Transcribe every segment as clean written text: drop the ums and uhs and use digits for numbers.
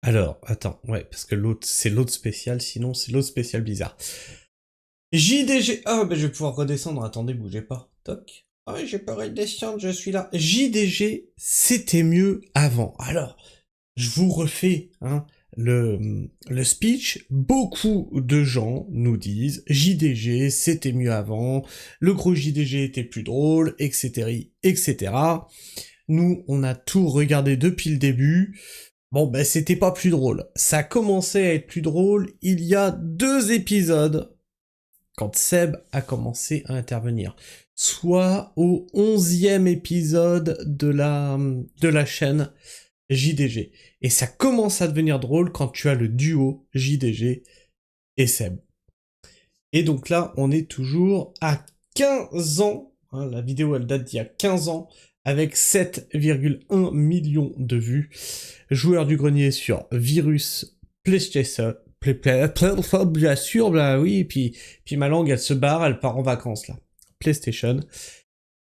Alors, attends, ouais, parce que l'autre, c'est l'autre spécial, sinon c'est l'autre spécial bizarre. JDG... Ah, ben je vais pouvoir redescendre, attendez, bougez pas. Toc. Ah, j'ai pas redescendre, je suis là. JDG, c'était mieux avant. Alors, je vous refais le speech. Beaucoup de gens nous disent JDG, c'était mieux avant, le gros JDG était plus drôle, etc., etc. Nous, on a tout regardé depuis le début. Bon, ben c'était pas plus drôle. Ça commençait à être plus drôle il y a 2 épisodes, quand Seb a commencé à intervenir. Soit au 11e épisode de la chaîne JDG. Et ça commence à devenir drôle quand tu as le duo JDG et Seb. Et donc là, on est toujours à 15 ans, hein, la vidéo elle date d'il y a 15 ans, avec 7,1 millions de vues. Joueur du grenier sur Virus, PlayStation, bien sûr, bah oui, puis ma langue elle se barre, elle part en vacances là. PlayStation.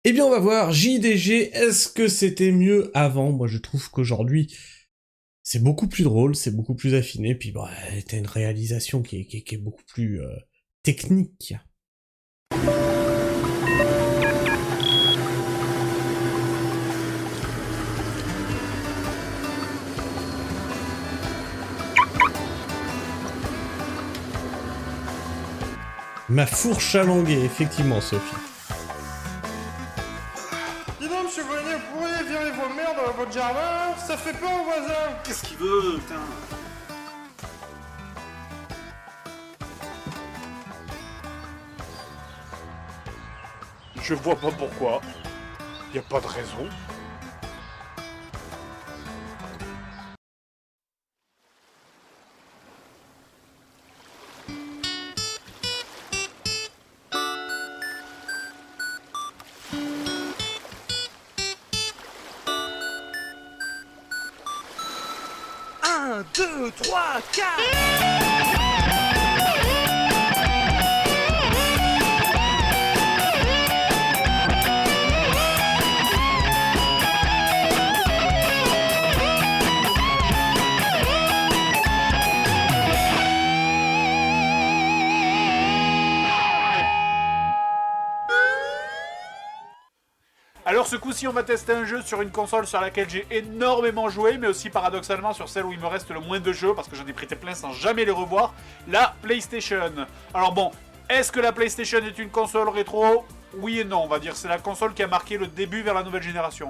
Eh bien on va voir, JDG, est-ce que c'était mieux avant? Moi je trouve qu'aujourd'hui, c'est beaucoup plus drôle, c'est beaucoup plus affiné, puis bah, t'as une réalisation qui est beaucoup plus technique. Ma fourche à languer, effectivement, Sophie. Dis donc, monsieur Grenier, vous pourriez virer vos merdes dans votre jardin? Ça fait peur aux voisins. Qu'est-ce qu'il veut, putain? Je vois pas pourquoi. Y a pas de raison. Un, deux, trois, quatre. Alors ce coup-ci, on va tester un jeu sur une console sur laquelle j'ai énormément joué, mais aussi paradoxalement sur celle où il me reste le moins de jeux, parce que j'en ai prêté plein sans jamais les revoir, la PlayStation. Alors bon, est-ce que la PlayStation est une console rétro? Oui et non, on va dire. C'est la console qui a marqué le début vers la nouvelle génération.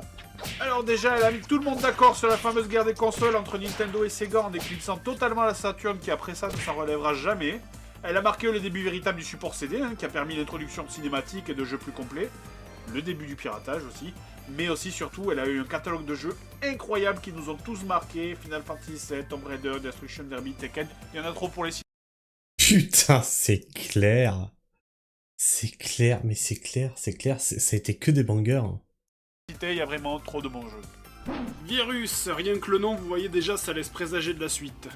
Alors déjà, elle a mis tout le monde d'accord sur la fameuse guerre des consoles entre Nintendo et Sega en éclipsant totalement la Saturn qui après ça ne s'en relèvera jamais. Elle a marqué le début véritable du support CD, qui a permis l'introduction de cinématiques et de jeux plus complets. Le début du piratage aussi, mais aussi surtout elle a eu un catalogue de jeux incroyables qui nous ont tous marqués, Final Fantasy VII, Tomb Raider, Destruction Derby, Tekken, il y en a trop pour les citer. Putain, c'est clair. C'est clair, mais c'est clair, ça a été que des bangers. Il y a vraiment trop de bons jeux. Virus, rien que le nom, vous voyez déjà, ça laisse présager de la suite.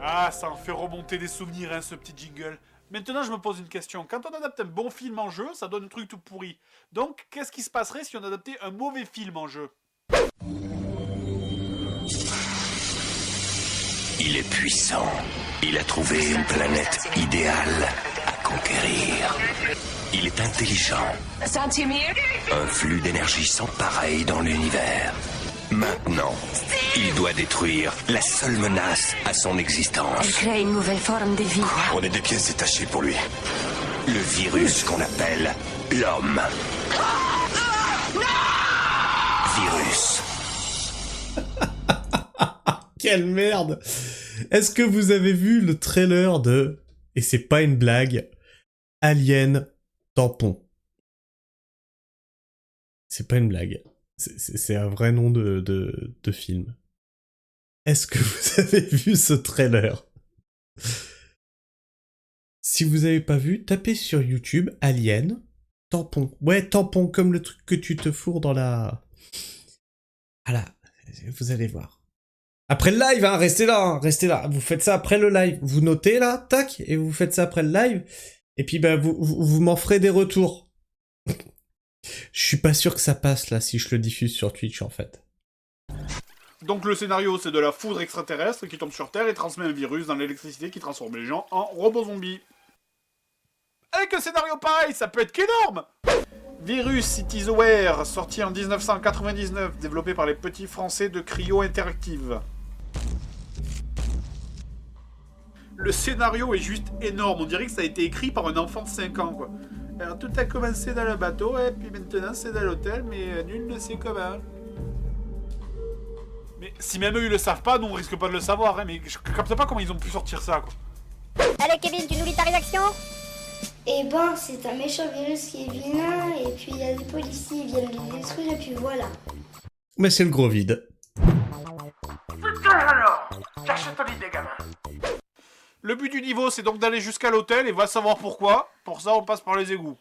Ah, ça en fait remonter des souvenirs, ce petit jingle. Maintenant, je me pose une question. Quand on adapte un bon film en jeu, ça donne un truc tout pourri. Donc, qu'est-ce qui se passerait si on adaptait un mauvais film en jeu? Il est puissant. Il a trouvé une planète idéale à conquérir. Il est intelligent. Un flux d'énergie sans pareil dans l'univers. Maintenant, il doit détruire la seule menace à son existence. Elle crée une nouvelle forme de vie. On est des pièces détachées pour lui. Le virus qu'on appelle l'homme. Virus. Quelle merde! Est-ce que vous avez vu le trailer de, et c'est pas une blague, Alien Tampon? C'est pas une blague. C'est un vrai nom de film. Est-ce que vous avez vu ce trailer? Si vous avez pas vu, tapez sur YouTube Alien Tampon. Ouais, tampon, comme le truc que tu te fourres dans la... Voilà, vous allez voir. Après le live, hein, restez là, hein, restez là. Vous faites ça après le live. Vous notez là, tac, et vous faites ça après le live. Et puis bah vous m'en ferez des retours. Je suis pas sûr que ça passe là si je le diffuse sur Twitch en fait. Donc le scénario, c'est de la foudre extraterrestre qui tombe sur Terre et transmet un virus dans l'électricité qui transforme les gens en robots zombies. Avec un scénario pareil, ça peut être qu'énorme. Virus CitizenWare, sorti en 1999, développé par les petits français de Cryo Interactive. Le scénario est juste énorme, on dirait que ça a été écrit par un enfant de 5 ans, quoi. Alors tout a commencé dans le bateau, et puis maintenant c'est dans l'hôtel, mais nul ne sait comment. Mais si même eux ils le savent pas, nous on risque pas de le savoir, hein, mais je capte pas comment ils ont pu sortir ça, quoi. Allez Kevin, tu nous lis ta rédaction? Eh ben, c'est un méchant virus qui est vilain, et puis il y a des policiers, ils viennent le détruire, et puis voilà. Mais c'est le gros vide. Putain alors, cherchez ton idée, gamin. Le but du niveau, c'est donc d'aller jusqu'à l'hôtel, et va savoir pourquoi. Pour ça, on passe par les égouts.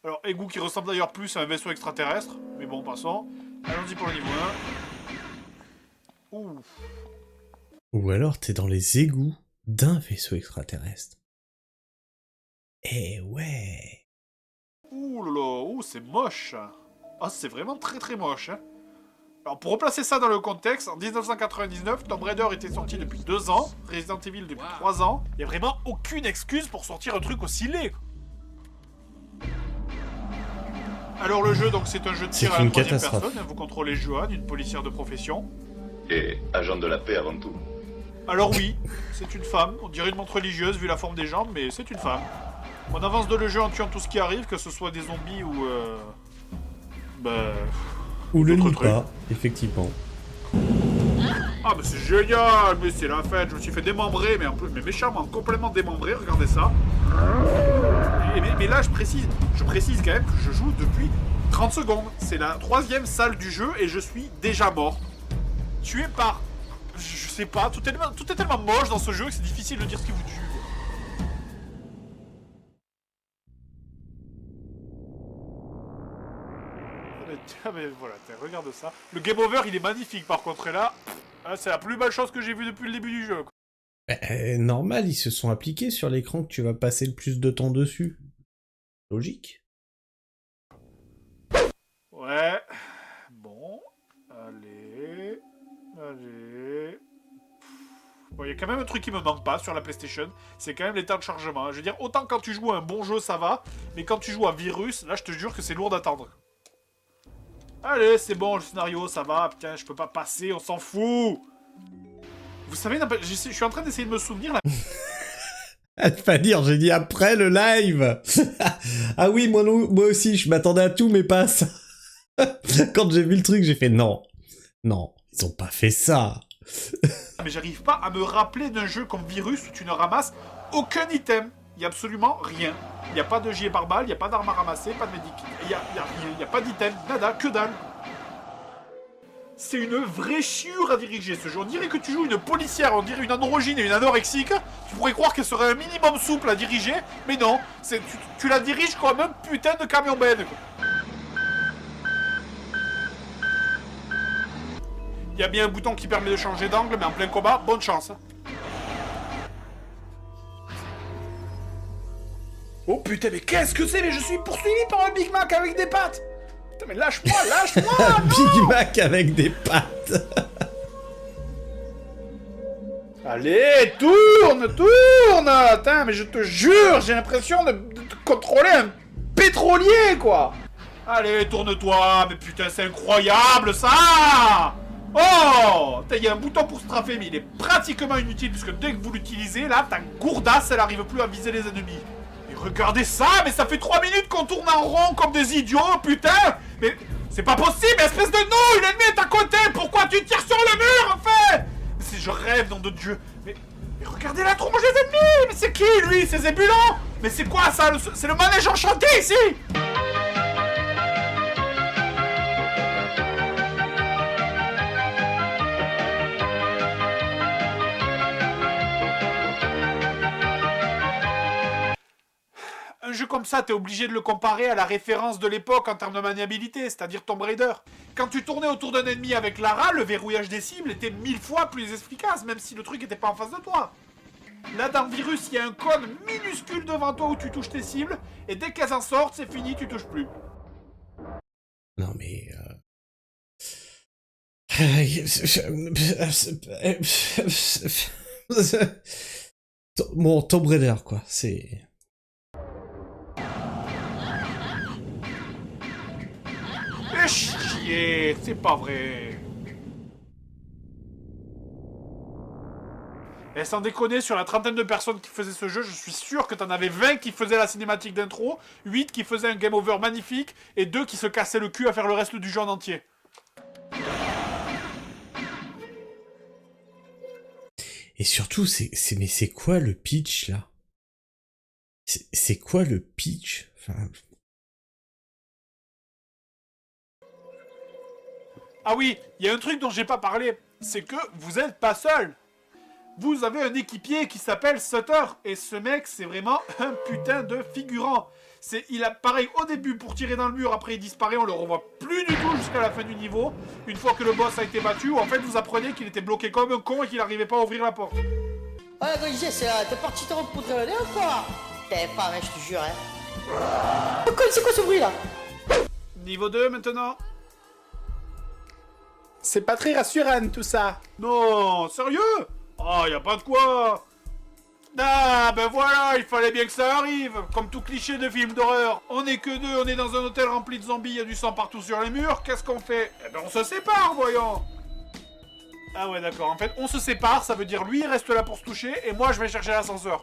Alors, égouts qui ressemblent d'ailleurs plus à un vaisseau extraterrestre, mais bon, passons. Allons-y pour le niveau 1. Ouh. Ou alors t'es dans les égouts d'un vaisseau extraterrestre. Eh ouais. Ouh là là, ouh, c'est moche. Ah, c'est vraiment très très moche. Hein. Alors, pour replacer ça dans le contexte, en 1999, Tomb Raider était sorti depuis 2 ans, Resident Evil depuis 3 ans. Il n'y a vraiment aucune excuse pour sortir un truc aussi laid. Alors, le jeu, donc, c'est un jeu de tir à la 3e personne. Vous contrôlez Joanne, une policière de profession. Et agent de la paix avant tout. Alors oui, c'est une femme. On dirait une montre religieuse vu la forme des jambes, mais c'est une femme. On avance dans le jeu en tuant tout ce qui arrive, que ce soit des zombies ou... Ou le d'autres Nipa, effectivement. Ah mais c'est génial, mais c'est la fête, je me suis fait démembrer, mais un peu, mais méchamment, complètement démembré, regardez ça. Mais là je précise quand même que je joue depuis 30 secondes. C'est la 3e salle du jeu et je suis déjà mort. Tué par... Je sais pas, tout est tellement moche dans ce jeu que c'est difficile de dire ce qui vous tue. Ah mais voilà, regarde ça. Le game over il est magnifique par contre, et là, c'est la plus belle chose que j'ai vue depuis le début du jeu. Normal, ils se sont appliqués sur l'écran que tu vas passer le plus de temps dessus. Logique. Ouais. Bon. Allez. Bon, il y a quand même un truc qui me manque pas sur la PlayStation, c'est quand même les temps de chargement. Je veux dire, autant quand tu joues à un bon jeu ça va, mais quand tu joues à Virus, là je te jure que c'est lourd d'attendre. Allez, c'est bon, le scénario, ça va, putain, je peux pas passer, on s'en fout. Vous savez, je suis en train d'essayer de me souvenir, là. Pas dire, j'ai dit après le live. Ah oui, moi aussi, je m'attendais à tout, mais pas à ça. Quand j'ai vu le truc, j'ai fait non, ils ont pas fait ça. Mais j'arrive pas à me rappeler d'un jeu comme Virus où tu ne ramasses aucun item. Il y a absolument rien. Il n'y a pas de gilet pare-balles, il n'y a pas d'armes à ramasser, pas de médicaments. Il n'y a rien, il n'y a pas d'item, nada, que dalle. C'est une vraie chiure à diriger ce jeu. On dirait que tu joues une policière, on dirait une androgyne et une anorexique. Tu pourrais croire qu'elle serait un minimum souple à diriger, mais non, tu la diriges comme un putain de camion benne. Il y a bien un bouton qui permet de changer d'angle, mais en plein combat, bonne chance. Oh putain, mais qu'est-ce que c'est? Mais je suis poursuivi par un Big Mac avec des pâtes. Putain, mais lâche-moi, Un Big Mac avec des pâtes. Allez, tourne. Attends, mais je te jure, j'ai l'impression de contrôler un pétrolier, quoi. Allez, tourne-toi. Mais putain, c'est incroyable, ça. Oh, il y a un bouton pour strafer, mais il est pratiquement inutile, puisque dès que vous l'utilisez, là, ta gourdasse, elle arrive plus à viser les ennemis. Mais regardez ça, mais ça fait 3 minutes qu'on tourne en rond comme des idiots, putain. Mais c'est pas possible, espèce de nouille, l'ennemi est à côté, pourquoi tu tires sur le mur, en fait? Si je rêve, nom de Dieu. Mais regardez la tronche des ennemis, mais c'est qui, lui? C'est Zébulon? Mais c'est quoi, ça? C'est le manège enchanté, ici. Un un jeu comme ça, t'es obligé de le comparer à la référence de l'époque en termes de maniabilité, c'est-à-dire Tomb Raider. Quand tu tournais autour d'un ennemi avec Lara, le verrouillage des cibles était 1000 fois plus efficace, même si le truc était pas en face de toi. Là, dans Virus, il y a un cône minuscule devant toi où tu touches tes cibles, et dès qu'elles en sortent, c'est fini, tu touches plus. Non mais... Bon, Tomb Raider, quoi, c'est... Mais chier, c'est pas vrai. Et sans déconner, sur la trentaine de personnes qui faisaient ce jeu, je suis sûr que t'en avais 20 qui faisaient la cinématique d'intro, 8 qui faisaient un game over magnifique, et 2 qui se cassaient le cul à faire le reste du jeu en entier. Et surtout, mais c'est quoi le pitch, là? C'est quoi le pitch? Enfin... Ah oui, il y a un truc dont j'ai pas parlé, c'est que vous êtes pas seul. Vous avez un équipier qui s'appelle Sutter, et ce mec, c'est vraiment un putain de figurant. Il pareil au début pour tirer dans le mur, après il disparaît, on le revoit plus du tout jusqu'à la fin du niveau. Une fois que le boss a été battu, ou en fait vous apprenez qu'il était bloqué comme un con et qu'il n'arrivait pas à ouvrir la porte. Ouais, Goïgé, t'es parti te repoudrer le nez ou quoi? T'es pas, mec, je te jure, hein. C'est quoi ce bruit là? Niveau 2 maintenant. C'est pas très rassurant tout ça. Non, sérieux? Oh, y a pas de quoi. Ah, ben voilà, il fallait bien que ça arrive. Comme tout cliché de film d'horreur. On est que deux, on est dans un hôtel rempli de zombies, y a du sang partout sur les murs. Qu'est-ce qu'on fait? Eh ben on se sépare, voyons. Ah ouais, d'accord. En fait, on se sépare, ça veut dire lui il reste là pour se toucher, et moi je vais chercher l'ascenseur.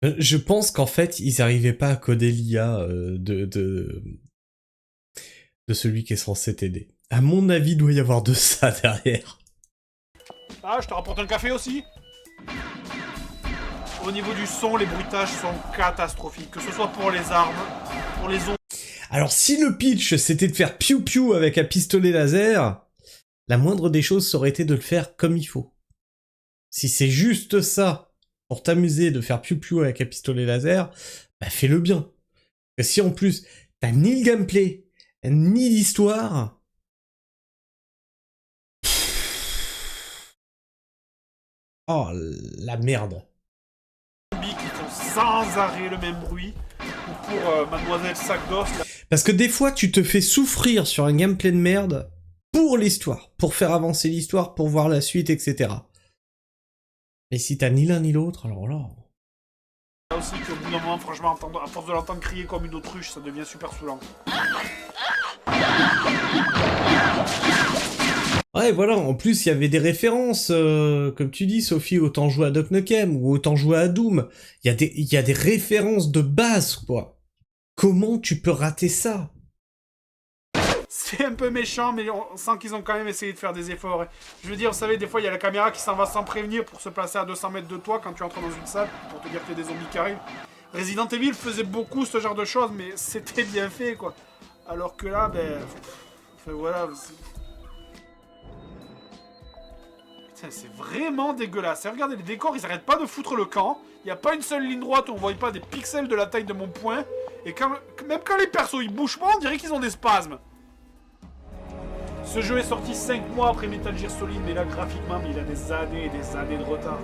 Je pense qu'en fait, ils arrivaient pas à coder l'IA de celui qui est censé t'aider. À mon avis, il doit y avoir de ça derrière. Ah, je te rapporte un café aussi. Au niveau du son, les bruitages sont catastrophiques, que ce soit pour les armes, pour les ondes. Alors si le pitch c'était de faire piou-piou avec un pistolet laser, la moindre des choses ça aurait été de le faire comme il faut. Si c'est juste ça, pour t'amuser de faire piou-piou avec un pistolet laser, bah fais-le bien. Et si en plus, t'as ni le gameplay, ni l'histoire... Oh, la merde. Qui font sans arrêt le même bruit, ou pour Mademoiselle Sac-d'Os... Parce que des fois, tu te fais souffrir sur un gameplay de merde pour l'histoire, pour faire avancer l'histoire, pour voir la suite, etc. Mais si t'as ni l'un ni l'autre, alors là... Là aussi qu'au bout d'un moment, franchement, à force de l'entendre crier comme une autruche, ça devient super saoulant. Ouais, voilà, en plus, il y avait des références, comme tu dis, Sophie, autant jouer à Duke Nukem, ou autant jouer à Doom. Il y a des références de base, quoi. Comment tu peux rater ça? C'est un peu méchant, mais on sent qu'ils ont quand même essayé de faire des efforts. Je veux dire, vous savez, des fois, il y a la caméra qui s'en va sans prévenir pour se placer à 200 mètres de toi quand tu entres dans une salle, pour te dire qu'il y a des zombies qui arrivent. Resident Evil faisait beaucoup ce genre de choses, mais c'était bien fait, quoi. Alors que là, ben... Enfin, voilà... Putain, c'est vraiment dégueulasse. Et regardez, les décors, ils arrêtent pas de foutre le camp. Il n'y a pas une seule ligne droite où on voit pas des pixels de la taille de mon poing. Et même quand les persos, ils bougent pas, on dirait qu'ils ont des spasmes. Ce jeu est sorti 5 mois après Metal Gear Solid, mais là, graphiquement, il a des années et des années de retard.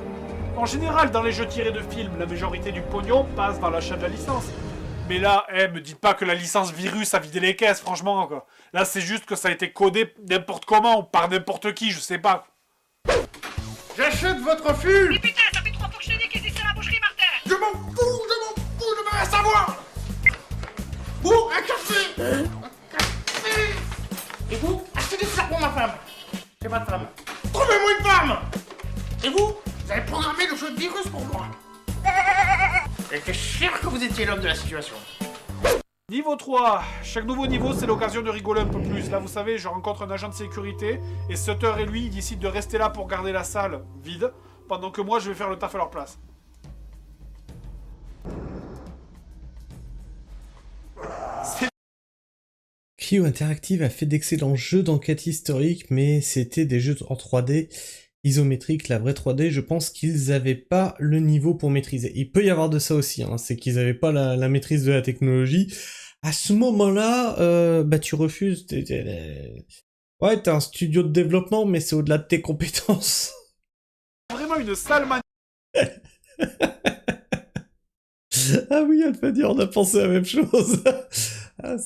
En général, dans les jeux tirés de films, la majorité du pognon passe dans l'achat de la licence. Mais là, me dites pas que la licence Virus a vidé les caisses, franchement, quoi. Là, c'est juste que ça a été codé n'importe comment, ou par n'importe qui, je sais pas. J'achète votre flux! Mais putain, ça fait 3 fois que je te dis qu'ils disent la boucherie, Martin! Je m'en fous, je veux rien savoir! Ou un café! Un café! Et vous, achetez des fleurs pour ma femme! C'est votre femme. Trouvez-moi une femme! Et vous avez programmé le jeu de Virus pour moi! J'étais sûr que vous étiez l'homme de la situation. Niveau 3, chaque nouveau niveau c'est l'occasion de rigoler un peu plus. Là vous savez, je rencontre un agent de sécurité et Sutter et lui ils décident de rester là pour garder la salle vide pendant que moi je vais faire le taf à leur place. Clio Interactive a fait d'excellents jeux d'enquête historique, mais c'était des jeux en 3D isométrique, la vraie 3D, je pense qu'ils avaient pas le niveau pour maîtriser. Il peut y avoir de ça aussi, hein, c'est qu'ils avaient pas la maîtrise de la technologie. À ce moment-là, bah tu refuses. Ouais, t'es un studio de développement, mais c'est au-delà de tes compétences. Vraiment une sale manière. Ah oui, Alphanie, on a pensé à la même chose. Ah,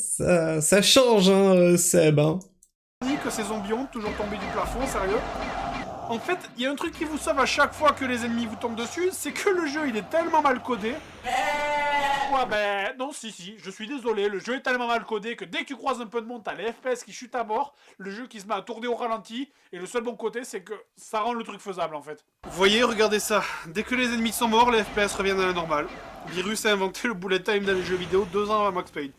ça change, hein, Seb, hein. Que ces zombies ont toujours tombé du plafond, sérieux. En fait, il y a un truc qui vous sauve à chaque fois que les ennemis vous tombent dessus, c'est que le jeu il est tellement mal codé. Ouais ben non si, je suis désolé, le jeu est tellement mal codé que dès que tu croises un peu de monde, t'as les FPS qui chutent à mort, le jeu qui se met à tourner au ralenti, et le seul bon côté c'est que ça rend le truc faisable en fait. Vous voyez, regardez ça. Dès que les ennemis sont morts, les FPS reviennent à la normale. Virus a inventé le bullet time dans les jeux vidéo 2 ans avant Max Payne.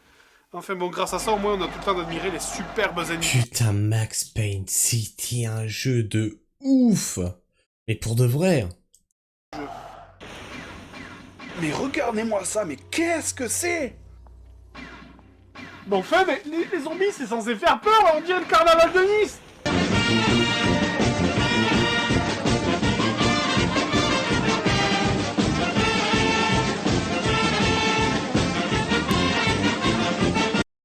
Enfin bon, grâce à ça, au moins, on a tout le temps d'admirer les superbes ennemis. Putain, Max Payne, c'était un jeu de ouf. Mais pour de vrai. Mais regardez-moi ça, mais qu'est-ce que c'est? Bon enfin, mais les zombies, c'est censé faire peur, on dirait le carnaval de Nice.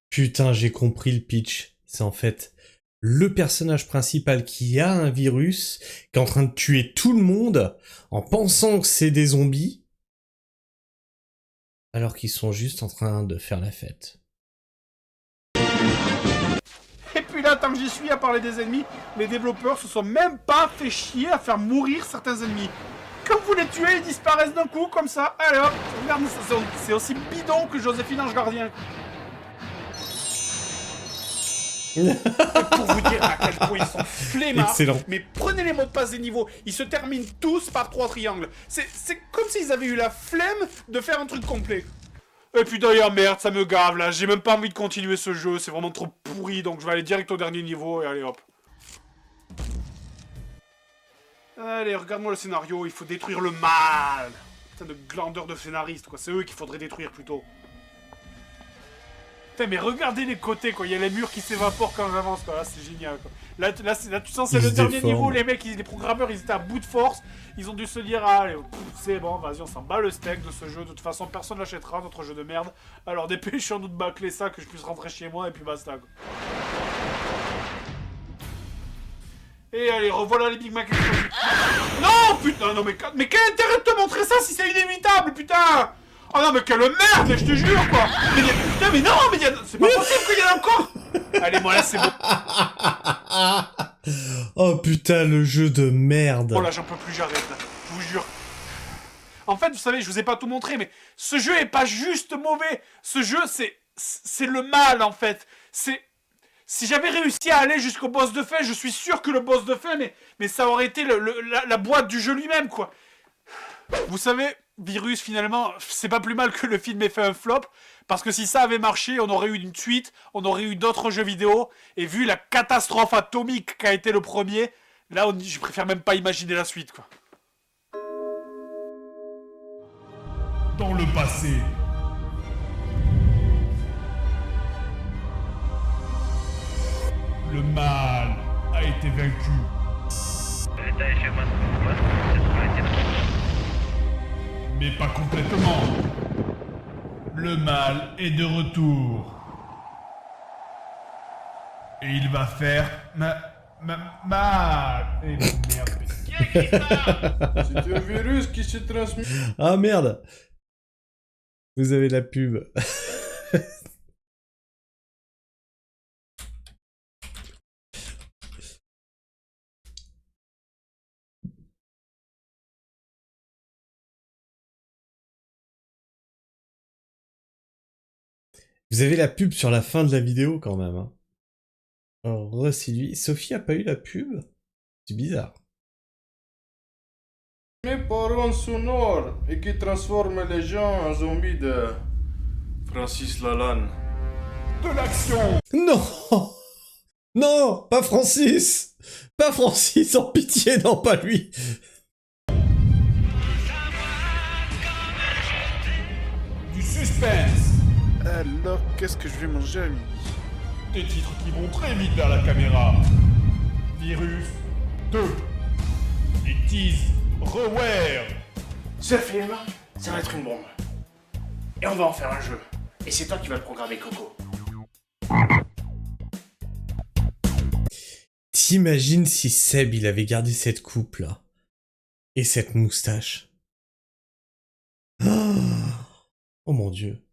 Putain, j'ai compris le pitch. C'est en fait le personnage principal qui a un virus, qui est en train de tuer tout le monde en pensant que c'est des zombies, alors qu'ils sont juste en train de faire la fête. Et puis là, tant que j'y suis à parler des ennemis, les développeurs se sont même pas fait chier à faire mourir certains ennemis. Quand vous les tuez, ils disparaissent d'un coup, comme ça. Allez hop, regarde, c'est aussi bidon que Joséphine Ange Gardien. Pour vous dire à quel point ils sont flemmards. Excellent. Mais prenez les mots de passe des niveaux, ils se terminent tous par 3 triangles. C'est comme s'ils avaient eu la flemme de faire un truc complet. Et puis d'ailleurs, merde, ça me gave là, j'ai même pas envie de continuer ce jeu, c'est vraiment trop pourri, donc je vais aller direct au dernier niveau et allez hop. Allez, regarde-moi le scénario, il faut détruire le mal. Putain de glandeur de scénariste, quoi, c'est eux qu'il faudrait détruire plutôt. Putain, mais regardez les côtés, quoi. Il y a les murs qui s'évaporent quand j'avance, quoi. Là, c'est génial, quoi. Là, tu sens, c'est le dernier niveau. Les mecs, les programmeurs, ils étaient à bout de force. Ils ont dû se dire, ah, allez, c'est bon, vas-y, on s'en bat le steak de ce jeu. De toute façon, personne l'achètera, notre jeu de merde. Alors, dépêchons-nous de bâcler ça, que je puisse rentrer chez moi, et puis basta, quoi. Et allez, revoilà les Big Mac. Non, putain, non, mais quel intérêt de te montrer ça si c'est inévitable, putain! Oh non mais quelle merde, mais je te jure quoi. Mais putain mais non, mais c'est pas possible qu'il y en ait encore. Allez moi là c'est bon. Oh putain le jeu de merde. Oh là j'en peux plus, j'arrête là, je vous jure. En fait vous savez, je vous ai pas tout montré, mais ce jeu est pas juste mauvais. Ce jeu c'est le mal en fait. Si j'avais réussi à aller jusqu'au boss de fin, je suis sûr que le boss de fin, mais ça aurait été la boîte du jeu lui-même quoi. Vous savez, Virus, finalement, c'est pas plus mal que le film ait fait un flop, parce que si ça avait marché, on aurait eu une suite, on aurait eu d'autres jeux vidéo, et vu la catastrophe atomique qu'a été le premier, là, je préfère même pas imaginer la suite, quoi. Dans le passé. Le mal a été vaincu. Mais pas complètement. Le mal est de retour. Et il va faire mal. Et merde. C'est un virus qui se transmet. Ah merde. Vous avez la pub. Vous avez la pub sur la fin de la vidéo quand même. Hein. Alors, c'est lui. Sophie a pas eu la pub? C'est bizarre. Mes parents sonores et qui transforment les gens en zombies de Francis Lalanne. De l'action! Non! Non! Pas Francis! Pas Francis, en pitié, non, pas lui! Du suspense! Alors, qu'est-ce que je vais manger à midi? Des titres qui vont très vite vers la caméra. Virus 2. It is Reware. Ce film, ça va être une bombe. Et on va en faire un jeu. Et c'est toi qui vas le programmer, Coco. T'imagines si Seb, il avait gardé cette coupe, là. Et cette moustache. Oh mon Dieu.